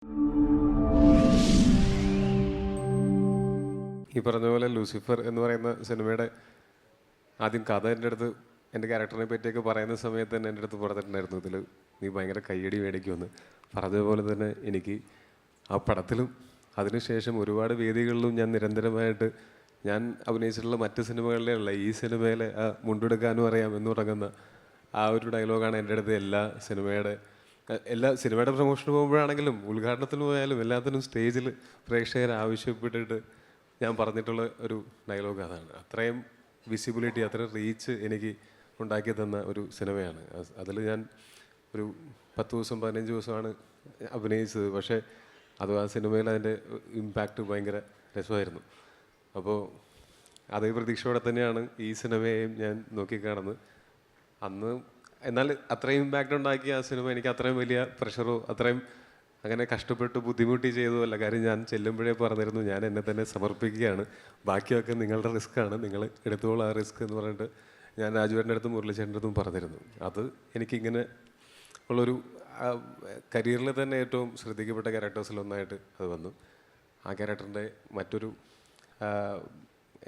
ഈ പറഞ്ഞ പോലെ ലൂസിഫർ എന്ന് പറയുന്ന സിനിമയുടെ ആദ്യം കഥ എൻ്റെ ക്യാരക്ടറിനെ പറ്റിയൊക്കെ പറയുന്ന സമയത്ത് തന്നെ എൻ്റെ അടുത്ത് പറഞ്ഞിട്ടുണ്ടായിരുന്നു, ഇതിൽ നീ ഭയങ്കര കയ്യടി മേടിക്കുമെന്ന്. പറഞ്ഞതുപോലെ തന്നെ എനിക്ക് ആ പടത്തിലും അതിനുശേഷം ഒരുപാട് വേദികളിലും ഞാൻ നിരന്തരമായിട്ട് ഞാൻ അഭിനയിച്ചിട്ടുള്ള മറ്റ് സിനിമകളിലുള്ള ഈ സിനിമയിലെ ആ മുണ്ടെടുക്കാനും അറിയാം എന്ന് തുടങ്ങുന്ന ആ ഒരു ഡയലോഗാണ് എൻ്റെ അടുത്ത് എല്ലാ സിനിമയുടെ പ്രൊമോഷന് പോകുമ്പോഴാണെങ്കിലും ഉദ്ഘാടനത്തിന് പോയാലും എല്ലാത്തിനും സ്റ്റേജിൽ പ്രേക്ഷകർ ആവശ്യപ്പെട്ടിട്ട് ഞാൻ പറഞ്ഞിട്ടുള്ള ഒരു ഡയലോഗ് അതാണ്. അത്രയും വിസിബിലിറ്റി, അത്രയും റീച്ച് എനിക്ക് ഉണ്ടാക്കി തന്ന ഒരു സിനിമയാണ്. അതിൽ ഞാൻ ഒരു 10 ദിവസം 15 ദിവസമാണ് അഭിനയിച്ചത്. പക്ഷേ ആ സിനിമയിൽ അതിൻ്റെ ഇമ്പാക്റ്റ് ഭയങ്കര രസമായിരുന്നു. അപ്പോൾ അതേ പ്രതീക്ഷയോടെ തന്നെയാണ് ഈ സിനിമയെയും ഞാൻ നോക്കിക്കാണുന്നത്. അന്ന് എന്നാൽ അത്രയും ഇമ്പാക്റ്റ് ഉണ്ടാക്കിയ ആ സിനിമ എനിക്ക് അത്രയും വലിയ പ്രഷറോ അത്രയും അങ്ങനെ കഷ്ടപ്പെട്ട് ബുദ്ധിമുട്ടി ചെയ്തതല്ല. കാര്യം ഞാൻ ചെല്ലുമ്പോഴേ പറഞ്ഞിരുന്നു, ഞാൻ എന്നെ തന്നെ സമർപ്പിക്കുകയാണ്, ബാക്കിയൊക്കെ നിങ്ങളുടെ റിസ്ക്കാണ്, നിങ്ങൾ എടുത്തോളൂ ആ റിസ്ക് എന്ന് പറഞ്ഞിട്ട് ഞാൻ രാജുവേട്ടൻ്റെ അടുത്തും മുരളിച്ചേട്ടൻ്റെ അടുത്തും പറഞ്ഞിരുന്നു. അത് എനിക്കിങ്ങനെ ഉള്ളൊരു കരിയറിൽ തന്നെ ഏറ്റവും ശ്രദ്ധിക്കപ്പെട്ട ക്യാരക്ടേഴ്സിലൊന്നായിട്ട് അത് വന്നു. ആ ക്യാരക്ടറിൻ്റെ മറ്റൊരു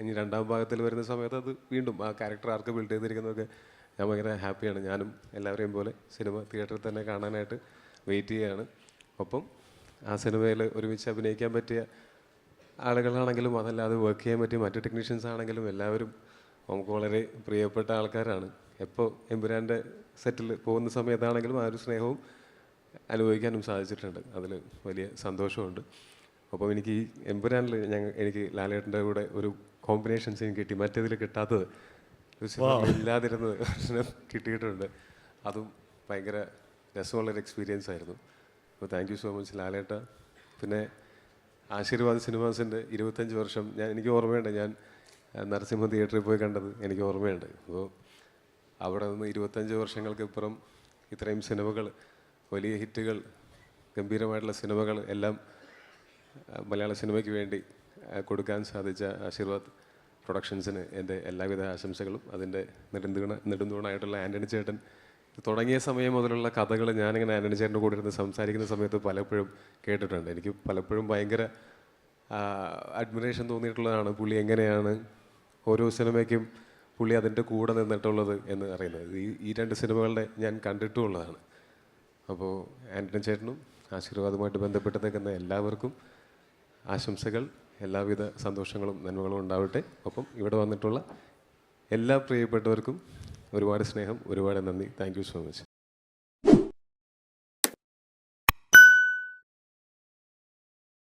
ഇനി രണ്ടാം ഭാഗത്തിൽ വരുന്ന സമയത്ത് അത് വീണ്ടും ആ ക്യാരക്ടർ ആർക്ക് ബിൽഡ് ചെയ്തിരിക്കുന്നതൊക്കെ ഞാൻ ഭയങ്കര ഹാപ്പിയാണ്. ഞാനും എല്ലാവരെയും പോലെ സിനിമ തിയേറ്ററിൽ തന്നെ കാണാനായിട്ട് വെയിറ്റ് ചെയ്യുകയാണ്. ഒപ്പം ആ സിനിമയിൽ ഒരുമിച്ച് അഭിനയിക്കാൻ പറ്റിയ ആളുകളാണെങ്കിലും അതല്ലാതെ വർക്ക് ചെയ്യാൻ പറ്റിയ മറ്റ് ടെക്നീഷ്യൻസ് ആണെങ്കിലും എല്ലാവരും നമുക്ക് വളരെ പ്രിയപ്പെട്ട ആൾക്കാരാണ്. എപ്പോൾ എമ്പുരാൻ്റെ സെറ്റിൽ പോകുന്ന സമയത്താണെങ്കിലും ആ ഒരു സ്നേഹവും അനുഭവിക്കാനും സാധിച്ചിട്ടുണ്ട്. അതിൽ വലിയ സന്തോഷമുണ്ട്. അപ്പം എനിക്ക് ഈ എമ്പുരാനിൽ എനിക്ക് ലാലേട്ടൻ്റെ കൂടെ ഒരു കോമ്പിനേഷൻ സീൻ കിട്ടി, മറ്റേതിൽ കിട്ടാത്തത് ഇല്ലാതിരുന്നത് കിട്ടിയിട്ടുണ്ട്. അതും ഭയങ്കര രസമുള്ളൊരു എക്സ്പീരിയൻസ് ആയിരുന്നു. അപ്പോൾ താങ്ക് യു സോ മച്ച് ലാലേട്ട. പിന്നെ ആശീർവാദ് സിനിമാസിൻ്റെ 25 വർഷം എനിക്ക് ഓർമ്മയുണ്ട്. ഞാൻ നരസിംഹ തിയേറ്ററിൽ പോയി കണ്ടത് എനിക്ക് ഓർമ്മയുണ്ട്. അപ്പോൾ അവിടെ നിന്ന് 25 വർഷങ്ങൾക്കിപ്പുറം ഇത്രയും സിനിമകൾ, വലിയ ഹിറ്റുകൾ, ഗംഭീരമായിട്ടുള്ള സിനിമകൾ എല്ലാം മലയാള സിനിമയ്ക്ക് വേണ്ടി കൊടുക്കാൻ സാധിച്ച ആശീർവാദ് പ്രൊഡക്ഷൻസിന് എൻ്റെ എല്ലാവിധ ആശംസകളും. അതിൻ്റെ നെടുന്തൂണായിട്ടുള്ള ആൻ്റണി ചേട്ടൻ തുടങ്ങിയ സമയം മുതലുള്ള കഥകൾ ഞാനിങ്ങനെ ആൻ്റണി ചേട്ടൻ്റെ കൂടെ ഇരുന്ന് സംസാരിക്കുന്ന സമയത്ത് പലപ്പോഴും കേട്ടിട്ടുണ്ട്. എനിക്ക് പലപ്പോഴും ഭയങ്കര അഡ്മിറേഷൻ തോന്നിയിട്ടുള്ളതാണ് പുള്ളി എങ്ങനെയാണ് ഓരോ സിനിമയ്ക്കും പുള്ളി അതിൻ്റെ കൂടെ നിന്നിട്ടുള്ളത് എന്ന് അറിയുന്നത്. ഈ 2 സിനിമകളുടെ ഞാൻ കണ്ടിട്ടുമുള്ളതാണ്. അപ്പോൾ ആൻ്റണി ചേട്ടനും ആശീർവാദുമായിട്ട് ബന്ധപ്പെട്ട് നിൽക്കുന്ന എല്ലാവർക്കും ആശംസകൾ, എല്ലാവിധ സന്തോഷങ്ങളും നന്മകളും ഉണ്ടാവട്ടെ. ഒപ്പം ഇവിടെ വന്നിട്ടുള്ള എല്ലാ പ്രിയപ്പെട്ടവർക്കും ഒരുപാട് സ്നേഹം, ഒരുപാട് നന്ദി. Thank you so much.